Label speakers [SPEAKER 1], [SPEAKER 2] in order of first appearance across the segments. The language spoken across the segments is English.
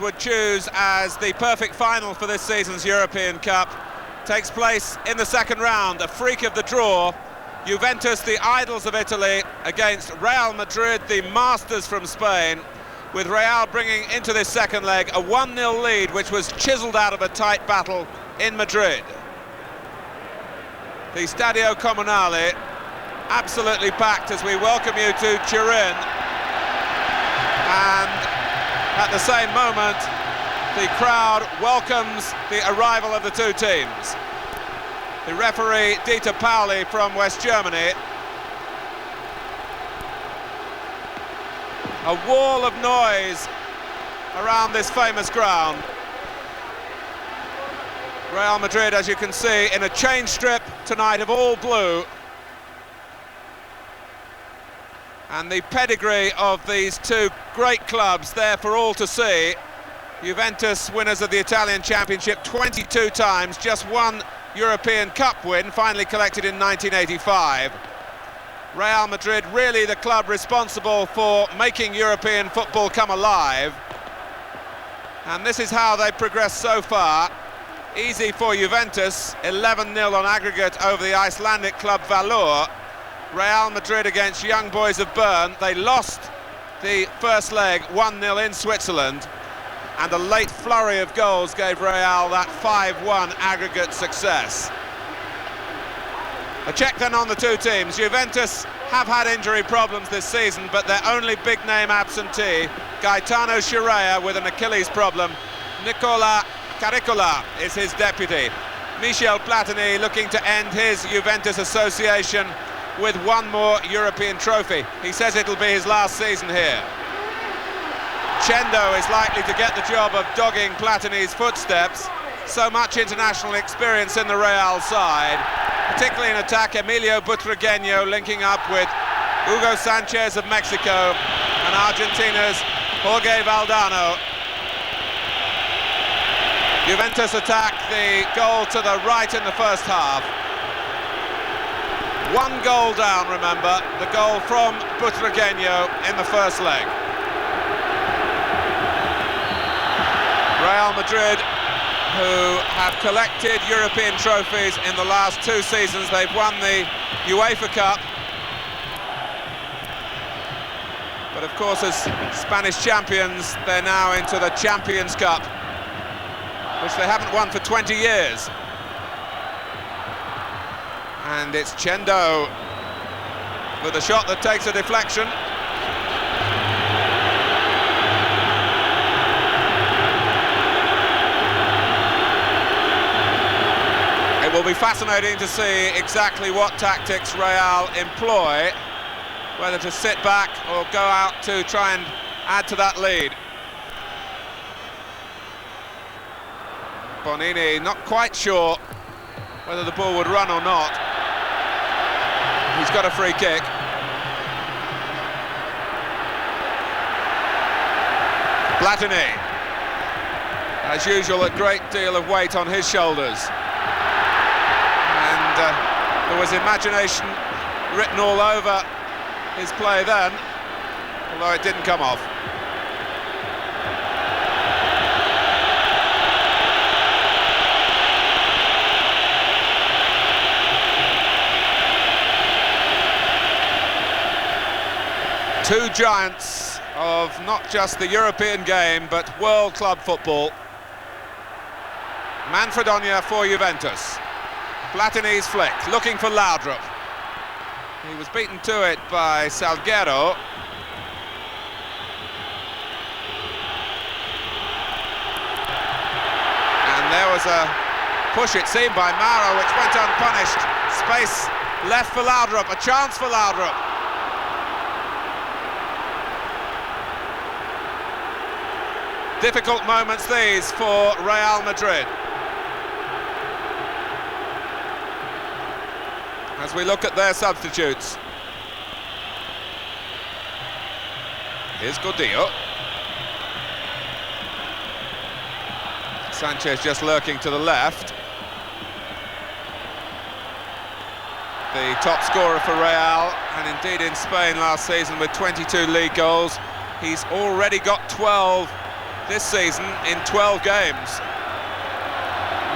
[SPEAKER 1] would choose as the perfect final for this season's European Cup. Takes place in the second round, a freak of the draw. Juventus, the idols of Italy, against Real Madrid, the masters from Spain, with Real bringing into this second leg a 1-0 lead, which was chiselled out of a tight battle in Madrid. The Stadio Comunale absolutely packed as we welcome you to Turin, and at the same moment the crowd welcomes the arrival of the two teams. The referee Dieter Pauli from West Germany. A wall of noise around this famous ground. Real Madrid, as you can see, in a change strip tonight of all blue. And the pedigree of these two great clubs there for all to see. Juventus, winners of the Italian Championship 22 times, just one European Cup win, finally collected in 1985. Real Madrid, really the club responsible for making European football come alive. And this is how they progressed so far. Easy for Juventus, 11-0 on aggregate over the Icelandic club Valur. Real Madrid against young boys of Bern. They lost the first leg 1-0 in Switzerland, and a late flurry of goals gave Real that 5-1 aggregate success. A check then on the two teams. Juventus have had injury problems this season, but their only big-name absentee, Gaetano Scirea, with an Achilles problem. Nicola Caricola is his deputy. Michel Platini looking to end his Juventus association with one more European trophy. He says it'll be his last season here. Chendo is likely to get the job of dogging Platini's footsteps. So much international experience in the Real side, particularly in attack. Emilio Butragueño linking up with Hugo Sanchez of Mexico and Argentina's Jorge Valdano. Juventus attack the goal to the right in the first half. One goal down, remember, the goal from Butragueño in the first leg. Real Madrid, who have collected European trophies in the last two seasons. They've won the UEFA Cup. But of course, as Spanish champions, they're now into the Champions Cup, which they haven't won for 20 years. And it's Chendo with a shot that takes a deflection. It will be fascinating to see exactly what tactics Real employ, whether to sit back or go out to try and add to that lead. Bonini not quite sure whether the ball would run or not. He's got a free kick. Platini, as usual, a great deal of weight on his shoulders. And there was imagination written all over his play then, although it didn't come off. Two giants of not just the European game, but world club football. Manfredonia for Juventus. Platini's flick, looking for Laudrup. He was beaten to it by Salguero. And there was a push, it seemed, by Mauro, which went unpunished. Space left for Laudrup, a chance for Laudrup. Difficult moments these for Real Madrid. As we look at their substitutes. Here's Gordillo. Sanchez just lurking to the left. The top scorer for Real, and indeed in Spain last season with 22 league goals. He's already got 12 this season in 12 games.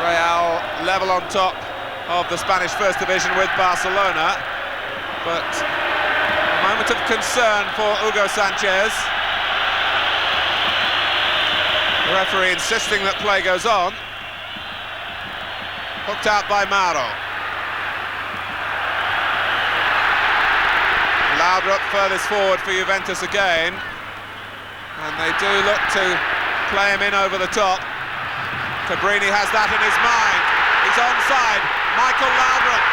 [SPEAKER 1] Real level on top of the Spanish First Division with Barcelona, but a moment of concern for Hugo Sanchez. The referee insisting that play goes on. Hooked out by Mauro. Laudrup furthest forward for Juventus again, and they do look to play him in over the top. Cabrini has that in his mind. He's onside. Michael Laudrup,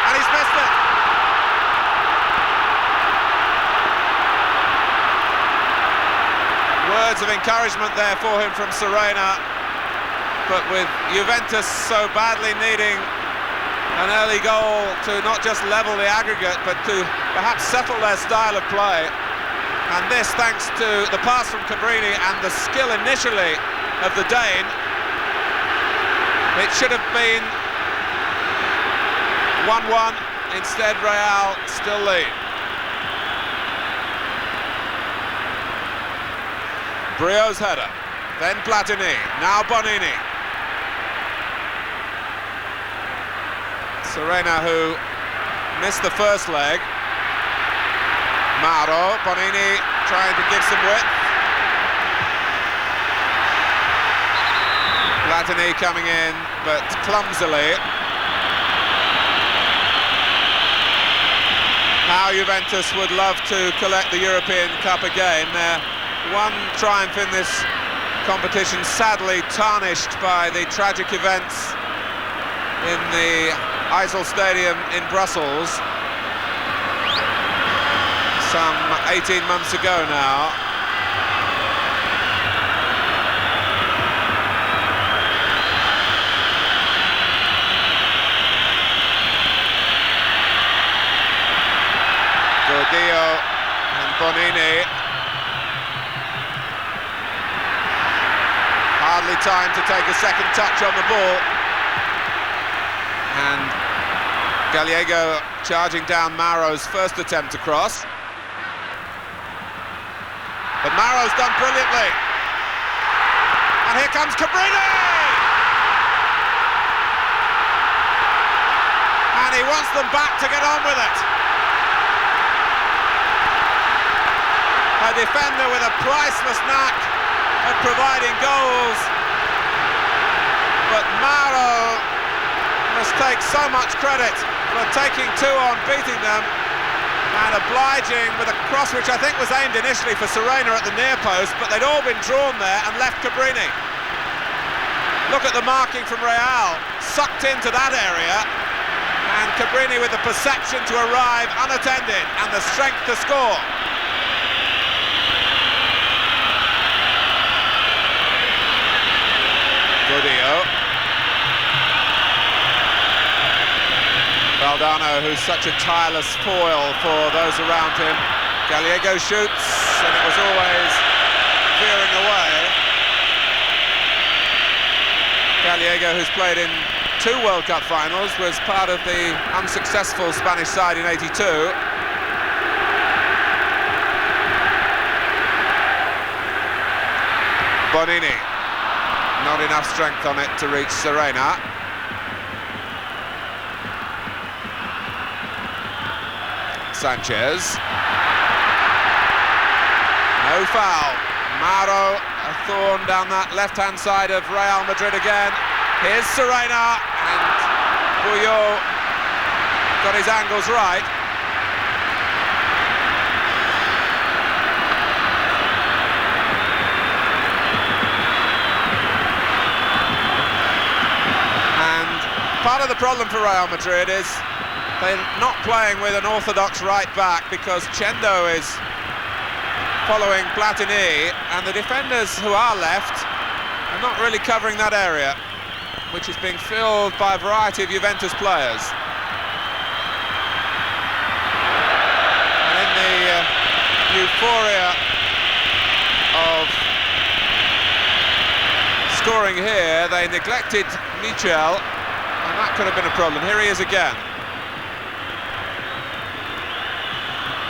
[SPEAKER 1] and he's missed it. Words of encouragement there for him from Serena, but with Juventus so badly needing an early goal to not just level the aggregate, but to perhaps settle their style of play. And this thanks to the pass from Cabrini and the skill initially of the Dane. It should have been 1-1, instead Real still lead. Brio's header, then Platini, now Bonini. Serena, who missed the first leg. Mauro, Bonini trying to give some width. Platini coming in, but clumsily. How Juventus would love to collect the European Cup again. Their one triumph in this competition sadly tarnished by the tragic events in the Eisel Stadium in Brussels some 18 months ago now. Gordillo and Bonini. Hardly time to take a second touch on the ball. And Gallego charging down Mauro's first attempt to cross. But Mauro's done brilliantly. And here comes Cabrini! And he wants them back to get on with it. A defender with a priceless knack of providing goals. But Mauro must take so much credit for taking two on, beating them, and obliging with a cross which I think was aimed initially for Serena at the near post, but they'd all been drawn there and left Cabrini. Look at the marking from Real, sucked into that area, and Cabrini with the perception to arrive unattended and the strength to score. Gordillo. Valdano, who's such a tireless foil for those around him. Gallego shoots, and it was always veering away. Gallego, who's played in 2 World Cup finals, was part of the unsuccessful Spanish side in '82. Bonini. Not enough strength on it to reach Serena. Sanchez. No foul. Mauro, a thorn down that left-hand side of Real Madrid again. Here's Serena, and Puyol got his angles right. Part of the problem for Real Madrid is they're not playing with an orthodox right back because Chendo is following Platini, and the defenders who are left are not really covering that area, which is being filled by a variety of Juventus players. And in the euphoria of scoring here, they neglected Michel. And that could have been a problem. Here he is again.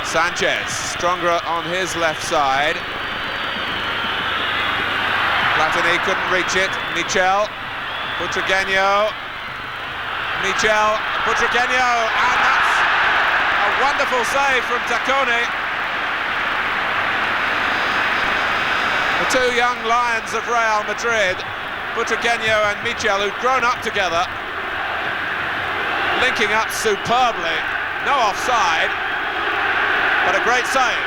[SPEAKER 1] Sanchez, stronger on his left side. Platini couldn't reach it. Michel, Butragueño, Michel, Butragueño, and that's a wonderful save from Taccone. The two young lions of Real Madrid, Butragueño and Michel, who'd grown up together, linking up superbly. No offside, but a great save.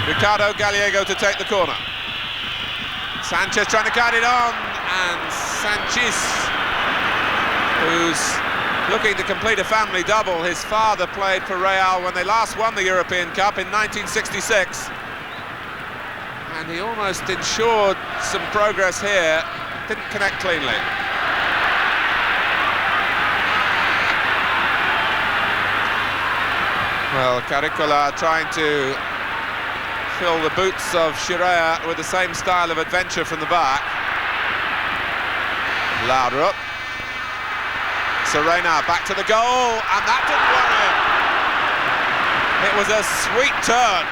[SPEAKER 1] Ricardo Gallego to take the corner. Sanchez trying to guide it on, and Sanchez, who's looking to complete a family double. His father played for Real when they last won the European Cup in 1966. And he almost ensured some progress here, didn't connect cleanly. Well, Caricola trying to fill the boots of Shirea with the same style of adventure from the back. Laudrup. Serena back to the goal, and that didn't worry him. It was a sweet turn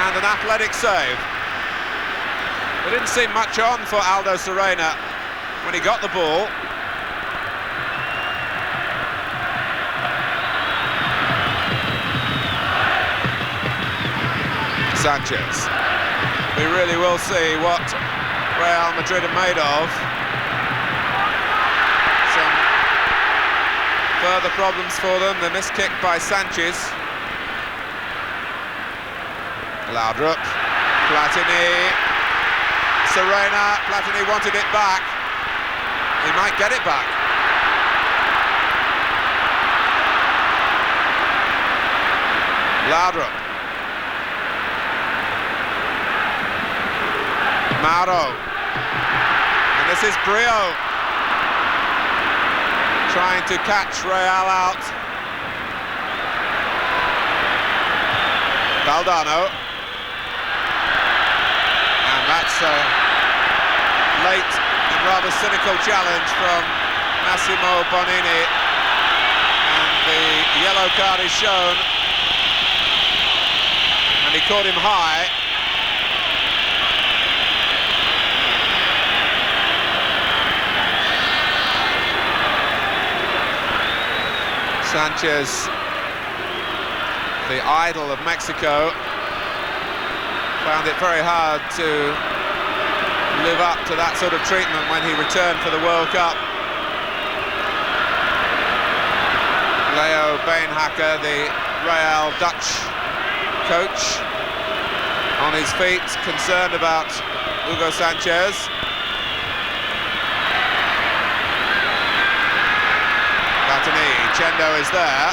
[SPEAKER 1] and an athletic save. There didn't seem much on for Aldo Serena when he got the ball. Sanchez. We really will see what Real Madrid are made of. Some further problems for them. The missed kick by Sanchez. Laudrup, Platini, Serena. Platini wanted it back. He might get it back. Laudrup. Mauro, and this is Brio trying to catch Real out. Valdano, and that's a late and rather cynical challenge from Massimo Bonini, and the yellow card is shown, and he caught him high. Sanchez, the idol of Mexico, found it very hard to live up to that sort of treatment when he returned for the World Cup. Leo Beenhakker, the Real Dutch coach, on his feet, concerned about Hugo Sanchez. Chendo is there.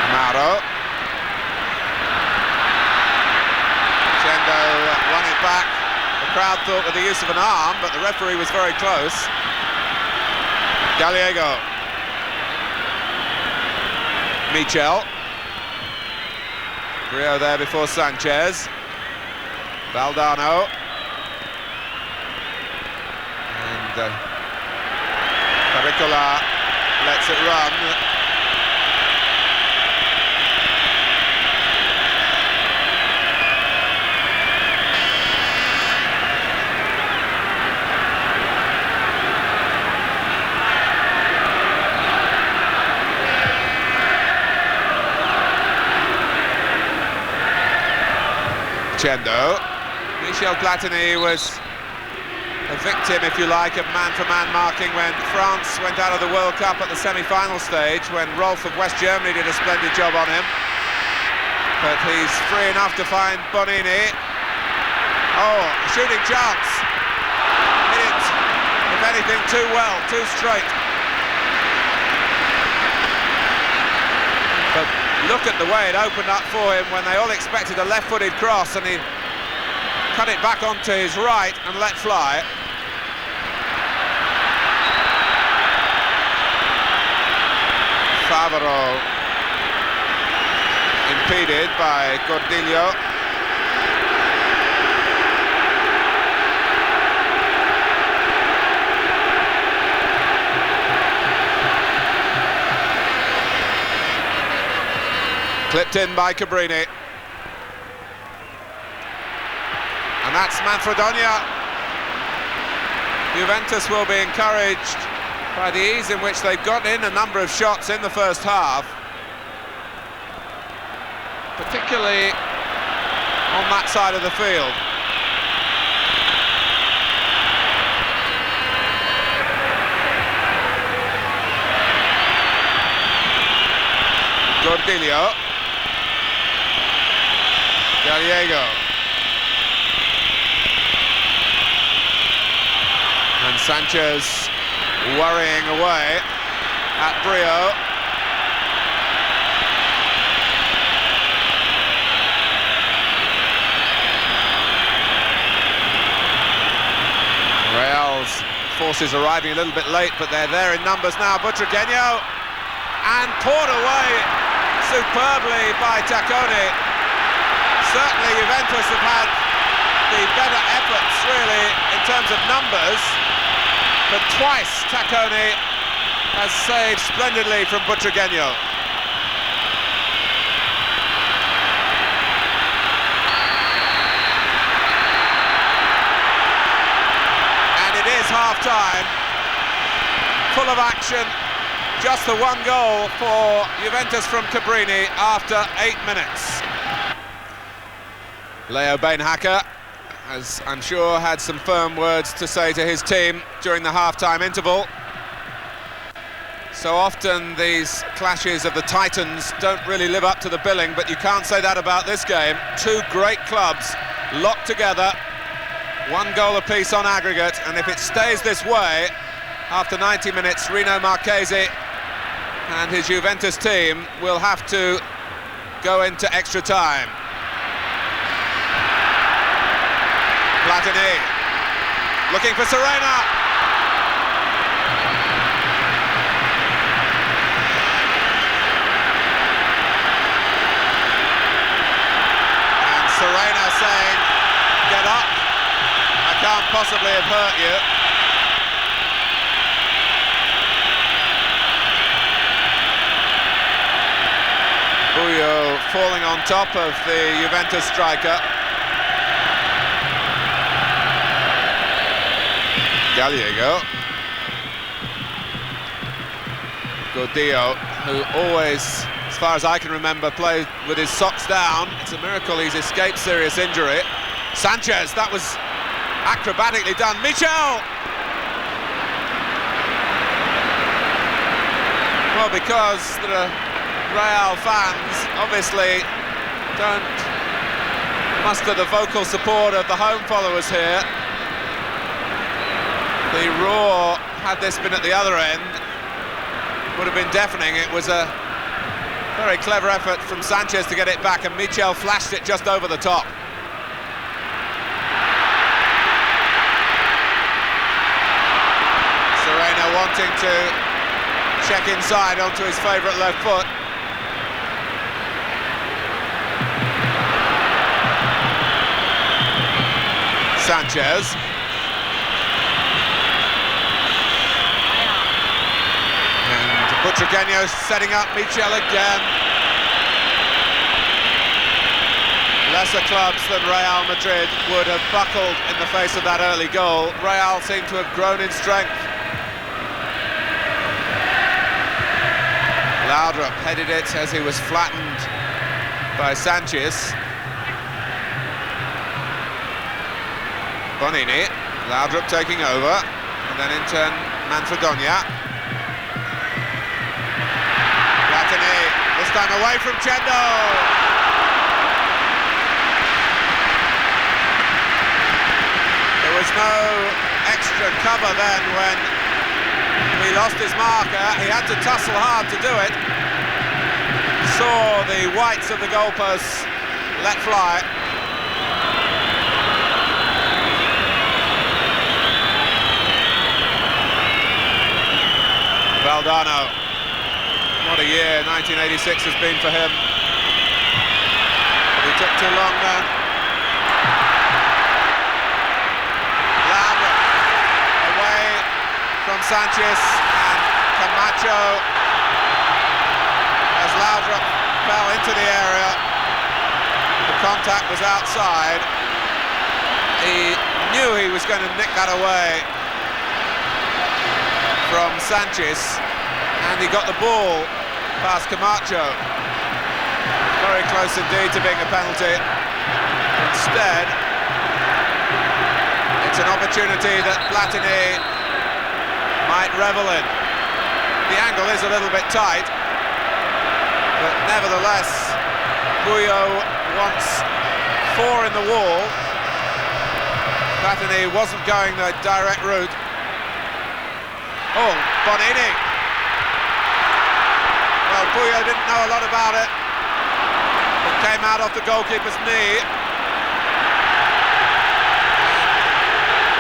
[SPEAKER 1] Mauro. Chendo won it back. The crowd thought with the use of an arm, but the referee was very close. Gallego. Michel. Brio there before Sanchez. Valdano. And Caricola lets it run. Chendo. Michel Platini was a victim, if you like, of man-for-man marking when France went out of the World Cup at the semi-final stage, when Rolf of West Germany did a splendid job on him. But he's free enough to find Bonini. Oh, shooting chance. Hit it, if anything, too well, too straight. But look at the way it opened up for him when they all expected a left-footed cross, and he cut it back onto his right and let fly. Favaro impeded by Gordillo. Clipped in by Cabrini. And that's Manfredonia. Juventus will be encouraged by the ease in which they've got in a number of shots in the first half, particularly on that side of the field. Gordillo. Gallego. And Sanchez worrying away at Brio. Real's forces arriving a little bit late, but they're there in numbers now. Butragueño, and poured away superbly by Taccone. Certainly Juventus have had the better efforts, really, in terms of numbers, but twice Taccone has saved splendidly from Butragueño. And it is half-time, full of action, just the one goal for Juventus from Cabrini after 8 minutes. Leo Beenhakker has, I'm sure, had some firm words to say to his team during the half-time interval. So often these clashes of the Titans don't really live up to the billing, but you can't say that about this game. Two great clubs locked together, one goal apiece on aggregate, and if it stays this way, after 90 minutes, Rino Marchesi and his Juventus team will have to go into extra time. Platini, looking for Serena. And Serena saying, get up, I can't possibly have hurt you. Buio falling on top of the Juventus striker. Gallego. Gordillo, who always, as far as I can remember, played with his socks down. It's a miracle he's escaped serious injury. Sanchez, that was acrobatically done. Michel! Well, because the Real fans obviously don't muster the vocal support of the home followers here. The roar, had this been at the other end, would have been deafening. It was a very clever effort from Sanchez to get it back, and Michel flashed it just over the top. Serena wanting to check inside onto his favourite left foot. Sanchez. Butragueño setting up Michel again. Lesser clubs than Real Madrid would have buckled in the face of that early goal. Real seem to have grown in strength. Laudrup headed it as he was flattened by Sanchez. Bonini, Laudrup taking over, and then in turn Manfredonia. This time away from Chendo. There was no extra cover then when he lost his marker. He had to tussle hard to do it. Saw the whites of the goalposts let fly. Valdano. What a year 1986 has been for him. But he took too long there. Laudrup away from Sanchez, and Camacho as Laudrup fell into the area. The contact was outside. He knew he was going to nick that away from Sanchez, and he got the ball past Camacho. Very close indeed to being a penalty. Instead, it's an opportunity that Platini might revel in. The angle is a little bit tight, but nevertheless, Puyo wants 4 in the wall. Platini wasn't going the direct route. Oh, Bonini. Well, Puyo didn't know a lot about it. It came out off the goalkeeper's knee.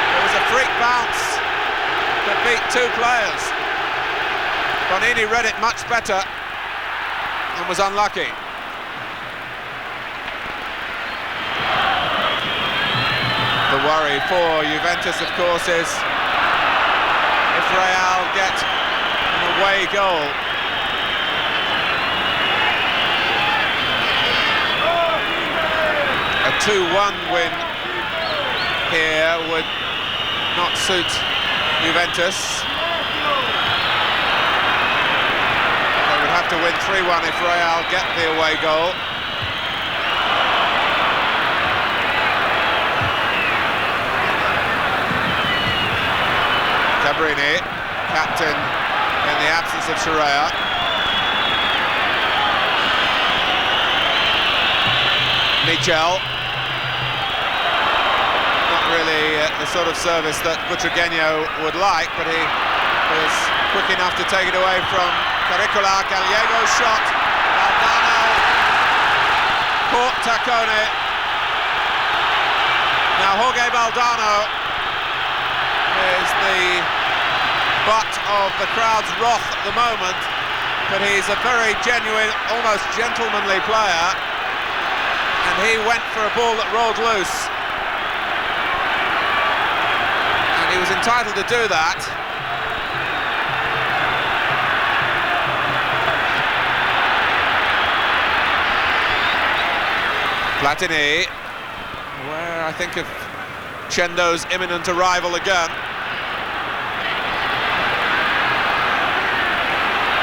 [SPEAKER 1] It was a freak bounce that beat 2 players. Bonini read it much better and was unlucky. The worry for Juventus, of course, is if Real get an away goal. A 2-1 win here would not suit Juventus. They would have to win 3-1 if Real get the away goal. Cabrini, captain in the absence of Sharea. Michel. Not really the sort of service that Butragueño would like, but he was quick enough to take it away from Caricola. Gallego's shot. Valdano caught Taccone. Now Jorge Valdano is the butt of the crowd's wrath at the moment, but he's a very genuine, almost gentlemanly player, and he went for a ball that rolled loose, and he was entitled to do that. Platini, aware, I think, of Chendo's imminent arrival again.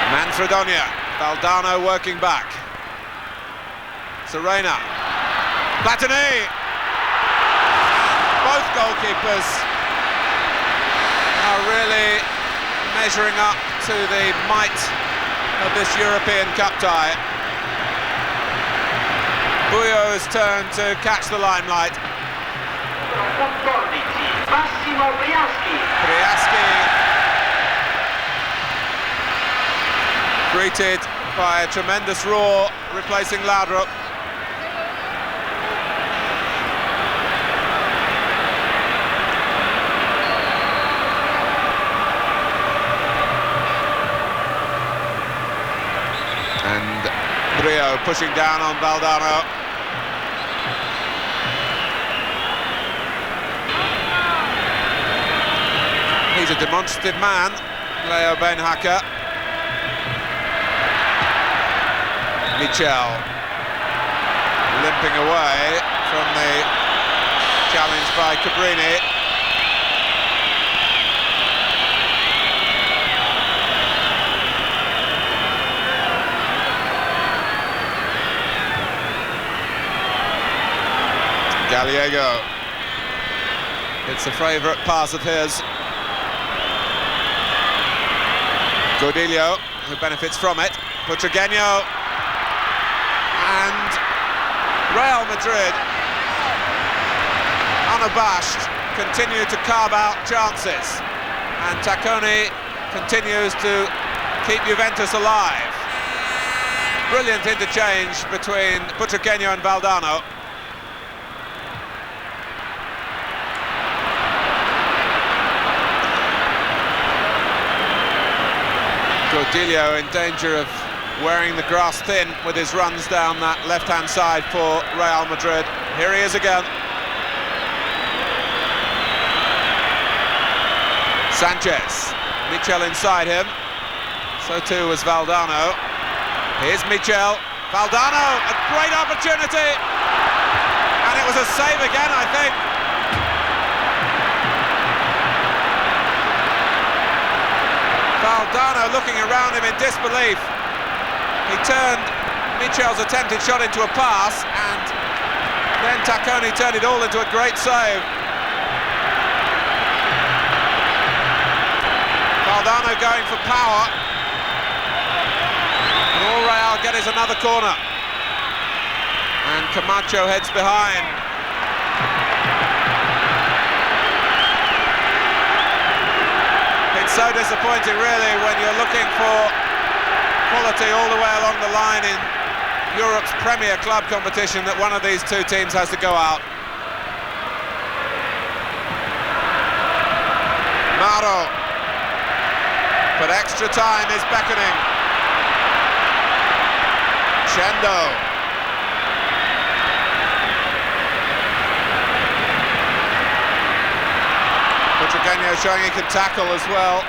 [SPEAKER 1] Manfredonia, Valdano working back. Serena, Platini. Both goalkeepers are really measuring up to the might of this European Cup tie. Puyo's turn to catch the limelight. Priaschi greeted by a tremendous roar, replacing Laudrup. And Brio pushing down on Valdano. He's a demonstrative man, Leo Benhacker. Michel limping away from the challenge by Cabrini. Gallego. It's a favourite pass of his. Godillo, who benefits from it. Butragueño. And Real Madrid, unabashed, continue to carve out chances. And Taccone continues to keep Juventus alive. Brilliant interchange between Butragueño and Valdano. Godillo in danger of wearing the grass thin with his runs down that left-hand side for Real Madrid. Here he is again. Sanchez, Michel inside him. So too was Valdano. Here's Michel, Valdano, a great opportunity, and it was a save again, I think. Valdano looking around him in disbelief. He turned Michel's attempted shot into a pass, and then Tacconi turned it all into a great save. Valdano going for power. And all Real get is another corner. And Camacho heads behind. It's so disappointing, really, when you're looking for quality all the way along the line in Europe's premier club competition, that one of these two teams has to go out. Mauro. But extra time is beckoning. Chendo. Butragueño showing he can tackle as well.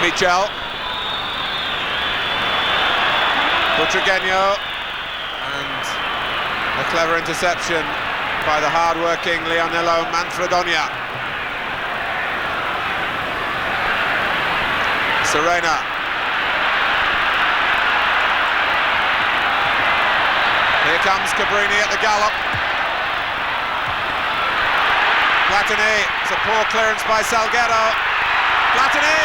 [SPEAKER 1] Michel. Butragueño. And a clever interception by the hard-working Leonello Manfredonia. Serena. Here comes Cabrini at the gallop. Platini, it's a poor clearance by Salguero. Platini!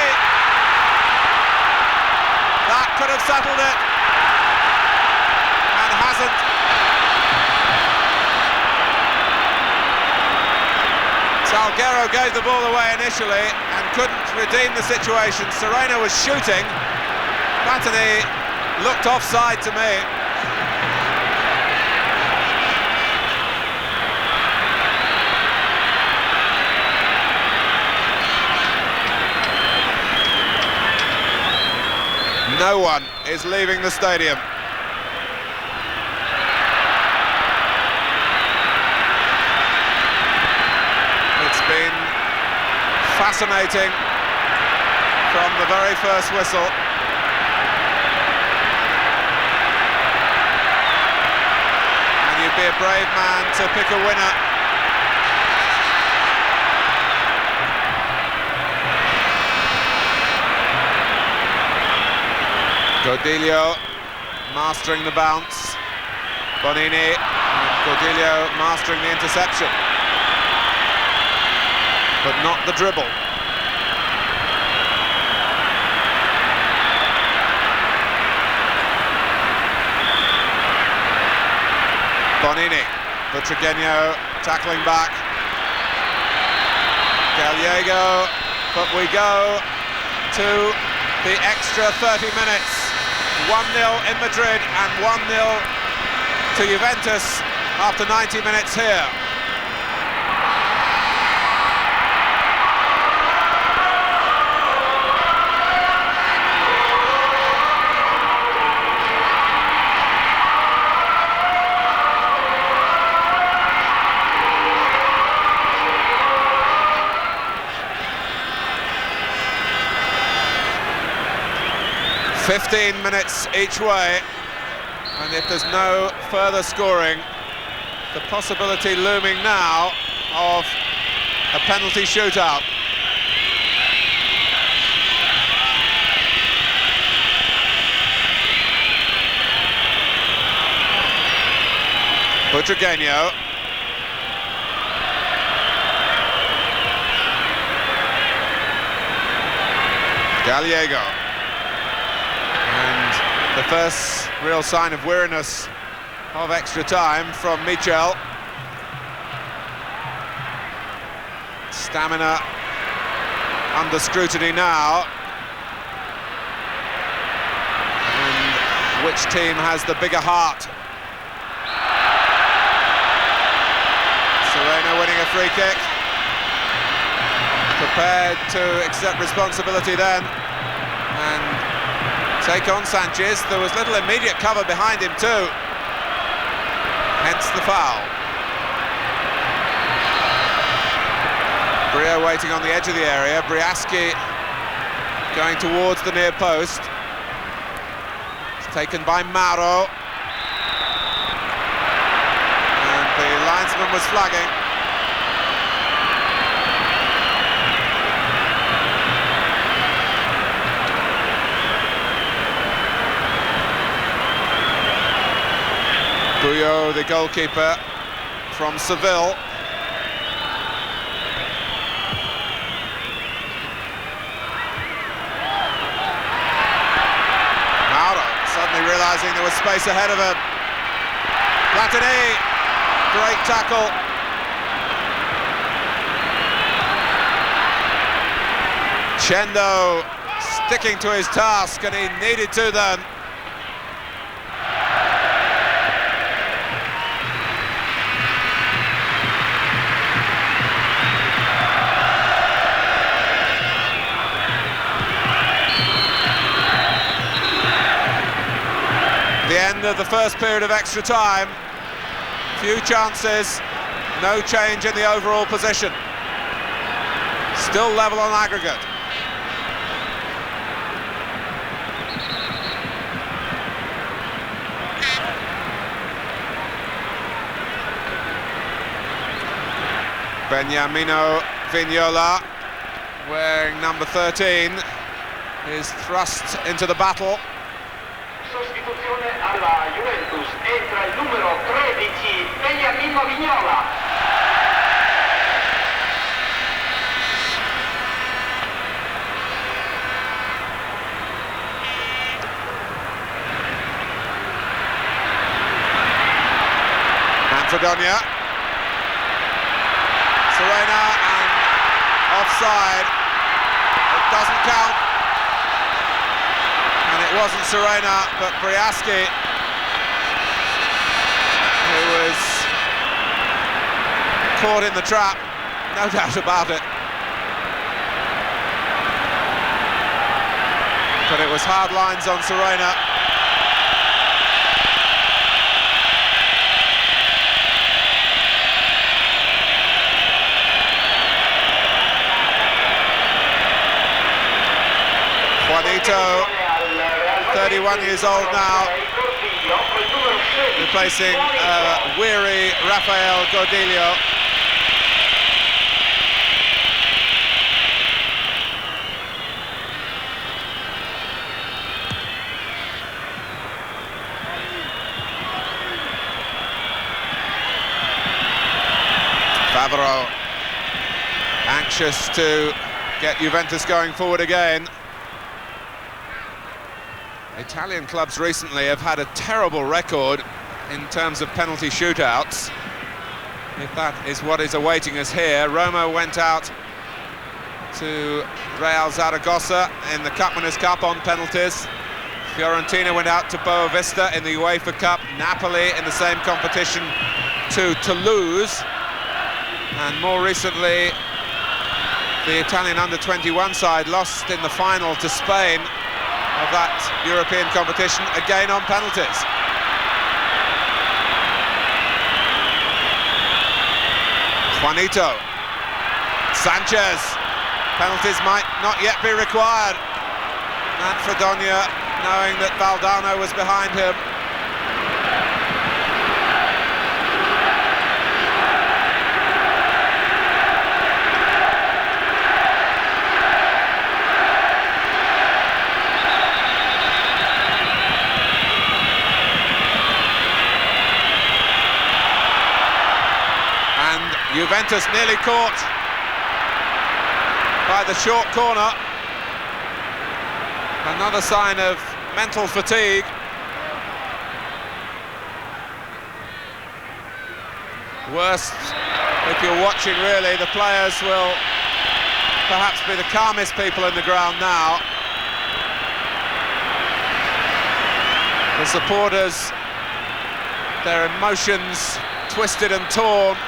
[SPEAKER 1] That could have settled it. And hasn't. Salguero gave the ball away initially and couldn't redeem the situation. Serena was shooting. Platini looked offside to me. No one is leaving the stadium. It's been fascinating from the very first whistle. And you'd be a brave man to pick a winner. Godilio mastering the bounce. Bonini and Godilio mastering the interception. But not the dribble. Bonini, Butragueño tackling back. Gallego, but we go to the extra 30 minutes. 1-0 in Madrid and 1-0 to Juventus after 90 minutes here. "15 minutes each way, and if there's no further scoring, the possibility looming now of a penalty shootout. Butragueño. Gallego. The first real sign of weariness of extra time from Michel. Stamina under scrutiny now. And which team has the bigger heart? Serena winning a free kick. Prepared to accept responsibility then. And take on Sanchez. There was little immediate cover behind him too, hence the foul. Brio waiting on the edge of the area. Briaski going towards the near post. taken by Mauro. And the linesman was flagging. Buyo, the goalkeeper from Seville. Suddenly realising there was space ahead of him. Platini, great tackle. Chendo sticking to his task, and he needed to then. The end of the first period of extra time. Few chances, no change in the overall position. Still level on aggregate. Beniamino Vignola, wearing number 13, is thrust into the battle.
[SPEAKER 2] Sostituzione alla Juventus, entra il numero 13, Beniamino Vignola.
[SPEAKER 1] Manfredonia. Serena, and offside. It doesn't count. And it wasn't Serena, but Briaski, who was caught in the trap, no doubt about it. But it was hard lines on Serena. Juanito, 31 years old now, replacing weary Rafael Gordillo. Favreau, anxious to get Juventus going forward again. Italian clubs recently have had a terrible record in terms of penalty shootouts. If that is what is awaiting us here, Roma went out to Real Zaragoza in the Cup Winners' Cup on penalties. Fiorentina went out to Boa Vista in the UEFA Cup. Napoli in the same competition to Toulouse. And more recently, the Italian under-21 side lost in the final to Spain of that European competition, again on penalties. Juanito, Sanchez, penalties might not yet be required. Manfredonia, knowing that Valdano was behind him. Juventus nearly caught by the short corner. Another sign of mental fatigue. Worst, if you're watching really, the players will perhaps be the calmest people in the ground now. The supporters, their emotions twisted and torn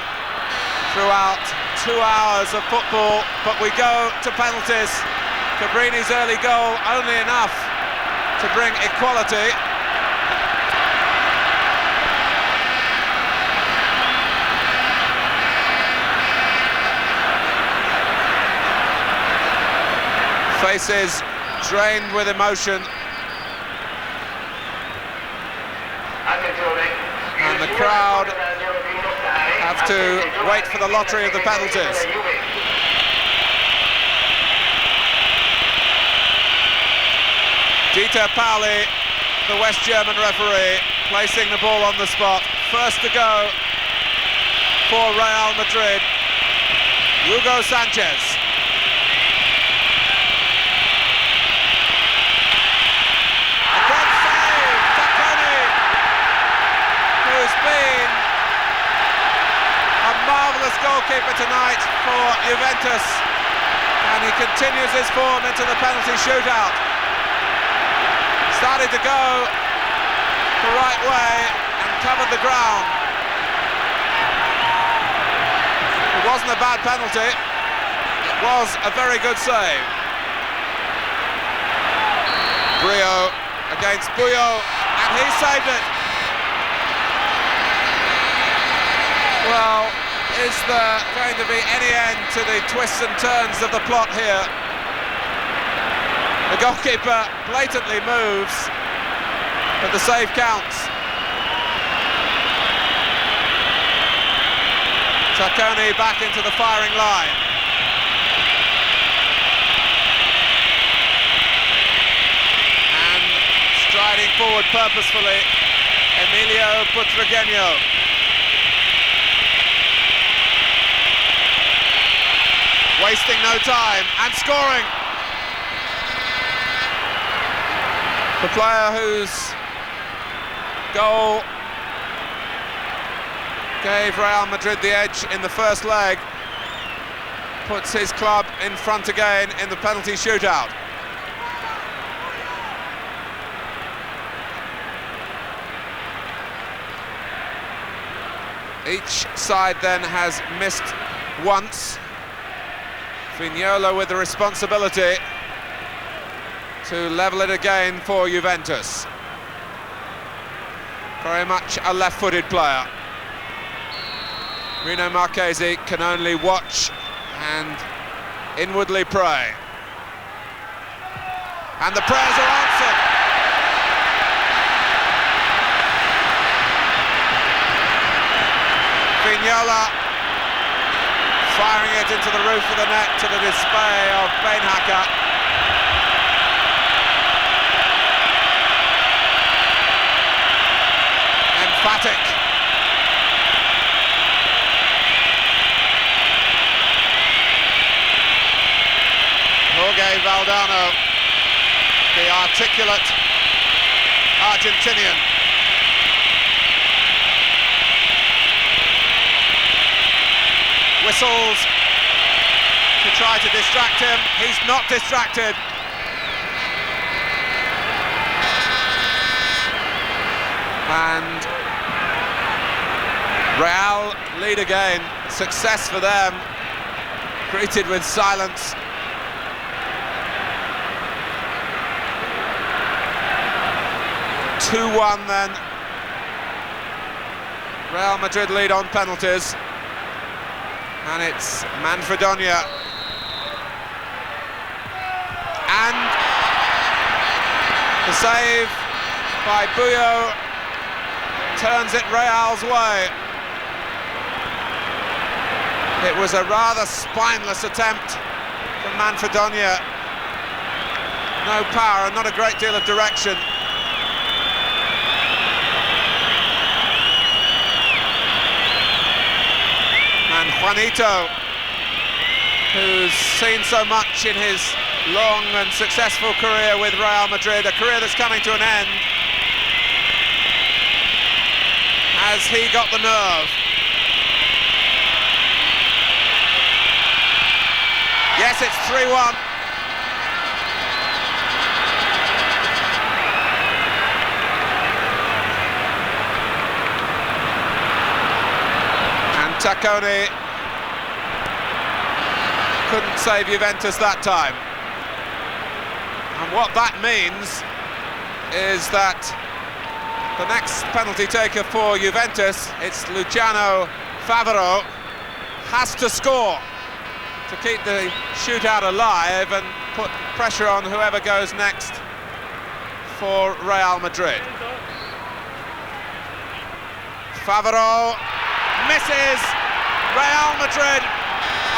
[SPEAKER 1] throughout 2 hours of football, but we go to penalties. Cabrini's early goal only enough to bring equality. Faces drained with emotion. crowd have to wait for the lottery of the penalties. Dieter Pauli, the West German referee, placing the ball on the spot. First to go for Real Madrid, Hugo Sanchez. A great save, Tacconi, who's been a marvellous goalkeeper tonight for Juventus, and he continues his form into the penalty shootout. Started to go the right way and covered the ground. It wasn't a bad penalty, it was a very good save. Brio against Buyo, and he saved it. Well, is there going to be any end to the twists and turns of the plot here? The goalkeeper blatantly moves, but the save counts. Tacconi back into the firing line. And striding forward purposefully, Emilio Butragueño. Wasting no time, and scoring. The player whose goal gave Real Madrid the edge in the first leg puts his club in front again in the penalty shootout. Each side then has missed once. Vignola with the responsibility to level it again for Juventus. Very much a left-footed player. Rino Marchesi can only watch and inwardly pray. And the prayers are answered. Vignola firing it into the roof of the net to the dismay of Beinhacker. Emphatic. Jorge Valdano, the articulate Argentinian. Whistles to try to distract him. He's not distracted. And Real lead again. Success for them, greeted with silence. (2-1) then. Real Madrid lead on penalties. And it's Manfredonia. And the save by Buyo turns it Real's way. It was a rather spineless attempt from Manfredonia. No power and not a great deal of direction. And Juanito, who's seen so much in his long and successful career with Real Madrid, a career that's coming to an end, has he got the nerve? Yes, it's 3-1. And Tacconi couldn't save Juventus that time. And what that means is that the next penalty taker for Juventus, it's Luciano Favero, has to score to keep the shootout alive and put pressure on whoever goes next for Real Madrid. Favaro misses. Real Madrid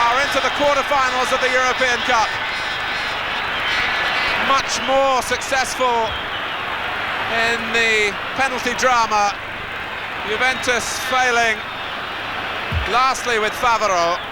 [SPEAKER 1] are into the quarter-finals of the European Cup. Much more successful in the penalty drama. Juventus failing lastly with Favaro.